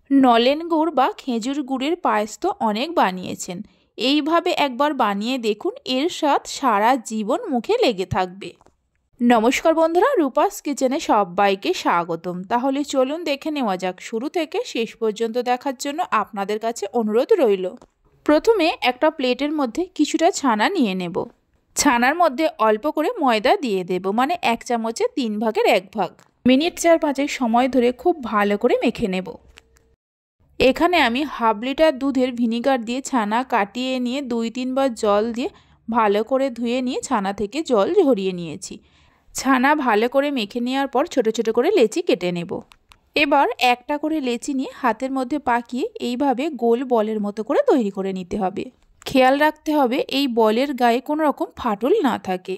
নলেন গুড় বা খেজুর গুড়ের পায়েস তো অনেক বানিয়েছেন, এইভাবে একবার বানিয়ে দেখুন, এর স্বাদ সারা জীবন মুখে লেগে থাকবে। নমস্কার বন্ধুরা, রূপাস কিচেনে সবাইকে স্বাগতম। তাহলে চলুন দেখে নেওয়া যাক। শুরু থেকে শেষ পর্যন্ত দেখার জন্য আপনাদের কাছে অনুরোধ রইল। প্রথমে একটা প্লেটের মধ্যে কিছুটা ছানা নিয়ে নেব। ছানার মধ্যে অল্প করে ময়দা দিয়ে দেব, মানে 1 চামচে 3 ভাগের 1 ভাগ। মিনিট 4-5 সময় ধরে খুব ভালো করে মেখে নেব। এখানে আমি হাফ লিটার দুধের ভিনিগার দিয়ে ছানা কাটিয়ে নিয়ে 2-3 বার জল দিয়ে ভালো করে ধুয়ে নিয়ে ছানা থেকে জল ঝরিয়ে নিয়েছি। ছানা ভালো করে মেখে নেওয়ার পর ছোট ছোট করে লেচি কেটে নেব। এবার একটা করে লেচি নিয়ে হাতের মধ্যে পাকিয়ে এইভাবে গোল বলের মতো করে তৈরি করে নিতে হবে। খেয়াল রাখতে হবে এই বলের গায়ে কোনো রকম ফাটল না থাকে।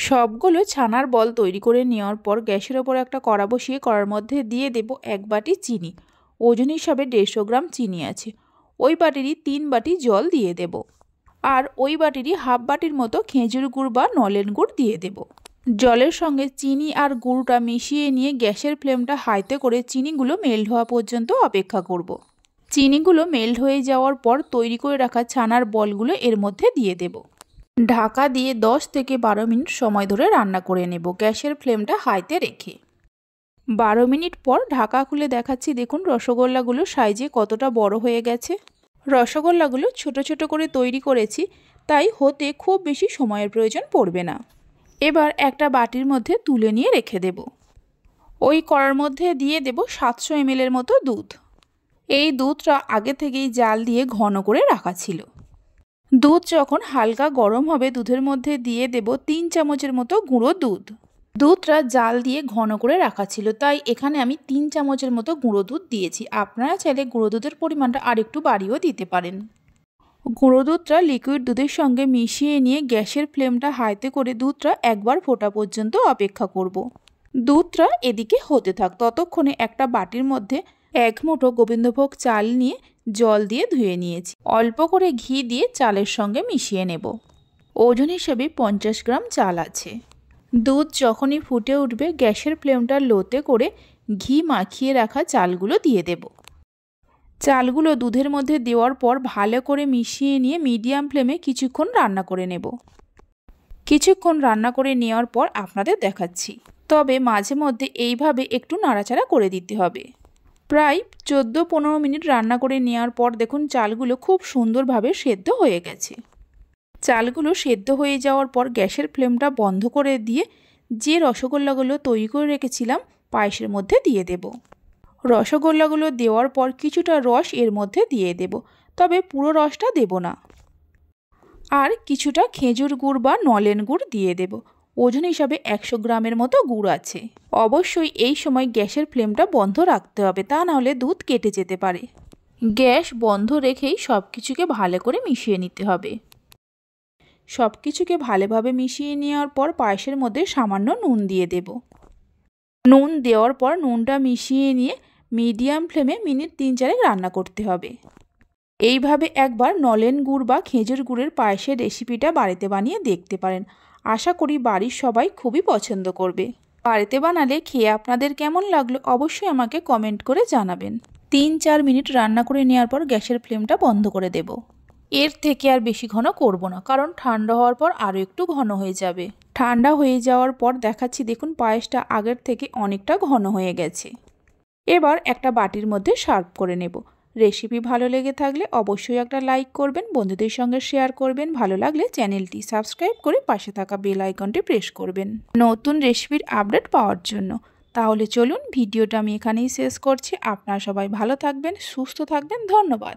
সবগুলো ছানার বল তৈরি করে নেওয়ার পর গ্যাসের ওপর একটা কড়া বসিয়ে কড়ার মধ্যে দিয়ে দেব 1 বাটি চিনি। ওজন হিসাবে 150 গ্রাম চিনি আছে। ওই বাটিরই 3 বাটি জল দিয়ে দেব, আর ওই বাটিরই হাফ বাটির মতো খেজুর গুড় বা নলেন গুড় দিয়ে দেব। জলের সঙ্গে চিনি আর গুড়টা মিশিয়ে নিয়ে গ্যাসের ফ্লেমটা হাইতে করে চিনিগুলো মেল্ট হওয়া পর্যন্ত অপেক্ষা করব। চিনিগুলো মেল্ট হয়ে যাওয়ার পর তৈরি করে রাখা ছানার বলগুলো এর মধ্যে দিয়ে দেব। ঢাকা দিয়ে 10 থেকে 12 মিনিট সময় ধরে রান্না করে নেব, গ্যাসের ফ্লেমটা হাইতে রেখে। 12 মিনিট পর ঢাকা খুলে দেখাচ্ছি। দেখুন রসগোল্লাগুলো সাইজে কতটা বড় হয়ে গেছে। রসগোল্লাগুলো ছোট ছোট করে তৈরি করেছি, তাই হতে খুব বেশি সময়ের প্রয়োজন পড়বে না। এবার একটা বাটির মধ্যে তুলে নিয়ে রেখে দেব। ওই কড়ার মধ্যে দিয়ে দেব 700 ml এর মতো দুধ। এই দুধটা আগে থেকেই জাল দিয়ে ঘন করে রাখা ছিল। দুধ যখন হালকা গরম হবে দুধের মধ্যে দিয়ে দেব 3 চামচের মতো গুঁড়ো দুধ। দুধটা জাল দিয়ে ঘন করে রাখা ছিল, তাই এখানে আমি 3 চামচের মতো গুঁড়ো দুধ দিয়েছি। আপনারা চাইলে গুঁড়ো দুধের পরিমাণটা আরেকটু বাড়িয়েও দিতে পারেন। গুঁড়ো দুধটা লিকুইড দুধের সঙ্গে মিশিয়ে নিয়ে গ্যাসের ফ্লেমটা হাইতে করে দুধটা একবার ফোটা পর্যন্ত অপেক্ষা করব। দুধটা এদিকে হতে থাক। ততক্ষণে একটা বাটির মধ্যে 1 মুঠো গোবিন্দভোগ চাল নিয়ে জল দিয়ে ধুয়ে নিয়েছি। অল্প করে ঘি দিয়ে চালের সঙ্গে মিশিয়ে নেব। ওজন হিসেবে 50 গ্রাম চাল আছে। দুধ যখনই ফুটে উঠবে গ্যাসের ফ্লেমটা লোতে করে ঘি মাখিয়ে রাখা চালগুলো দিয়ে দেব। চালগুলো দুধের মধ্যে দেওয়ার পর ভালো করে মিশিয়ে নিয়ে মিডিয়াম ফ্লেমে কিছুক্ষণ রান্না করে নেব। কিছুক্ষণ রান্না করে নেওয়ার পর আপনাদের দেখাচ্ছি। তবে মাঝে মধ্যে এইভাবে একটু নাড়াচাড়া করে দিতে হবে। প্রায় 14-15 মিনিট রান্না করে নেওয়ার পর দেখুন চালগুলো খুব সুন্দরভাবে সেদ্ধ হয়ে গেছে। চালগুলো সেদ্ধ হয়ে যাওয়ার পর গ্যাসের ফ্লেমটা বন্ধ করে দিয়ে যে রসগোল্লাগুলো তৈরি করে রেখেছিলাম পায়েসের মধ্যে দিয়ে দেব। রসগোল্লাগুলো দেওয়ার পর কিছুটা রস এর মধ্যে দিয়ে দেব, তবে পুরো রসটা দেব না। আর কিছুটা খেজুর গুড় বা নলেন গুড় দিয়ে দেব। ওজন হিসাবে 100 গ্রামের মতো গুড় আছে। অবশ্যই এই সময় গ্যাসের ফ্লেমটা বন্ধ রাখতে হবে, তা নাহলে দুধ কেটে যেতে পারে। গ্যাস বন্ধ রেখেই সব কিছুকে ভালো করে মিশিয়ে নিতে হবে। সব কিছুকে ভালোভাবে মিশিয়ে নেওয়ার পর পায়েসের মধ্যে সামান্য নুন দিয়ে দেব। নুন দেওয়ার পর নুনটা মিশিয়ে নিয়ে মিডিয়াম ফ্লেমে মিনিট 3-4 রান্না করতে হবে। এইভাবে একবার নলেন গুড় বা খেজুর গুড়ের পায়েসের রেসিপিটা বাড়িতে বানিয়ে দেখতে পারেন। আশা করি বাড়ির সবাই খুবই পছন্দ করবে। বাড়িতে বানালে খেয়ে আপনাদের কেমন লাগলো অবশ্যই আমাকে কমেন্ট করে জানাবেন। 3-4 মিনিট রান্না করে নেওয়ার পর গ্যাসের ফ্লেমটা বন্ধ করে দেব। এর থেকে আর বেশি ঘন করব না, কারণ ঠান্ডা হওয়ার পর আরও একটু ঘন হয়ে যাবে। ঠান্ডা হয়ে যাওয়ার পর দেখাচ্ছি। দেখুন পায়েসটা আগের থেকে অনেকটা ঘন হয়ে গেছে। এবার একটা বাটির মধ্যে সার্ভ করে নেব। রেসিপি ভালো লেগে থাকলে অবশ্যই একটা লাইক করবেন, বন্ধুদের সঙ্গে শেয়ার করবেন। ভালো লাগলে চ্যানেলটি সাবস্ক্রাইব করে পাশে থাকা বেল আইকনটি প্রেস করবেন নতুন রেসিপির আপডেট পাওয়ার জন্য। তাহলে চলুন ভিডিওটা আমি এখানেই শেষ করছি। আপনারা সবাই ভালো থাকবেন, সুস্থ থাকবেন। ধন্যবাদ।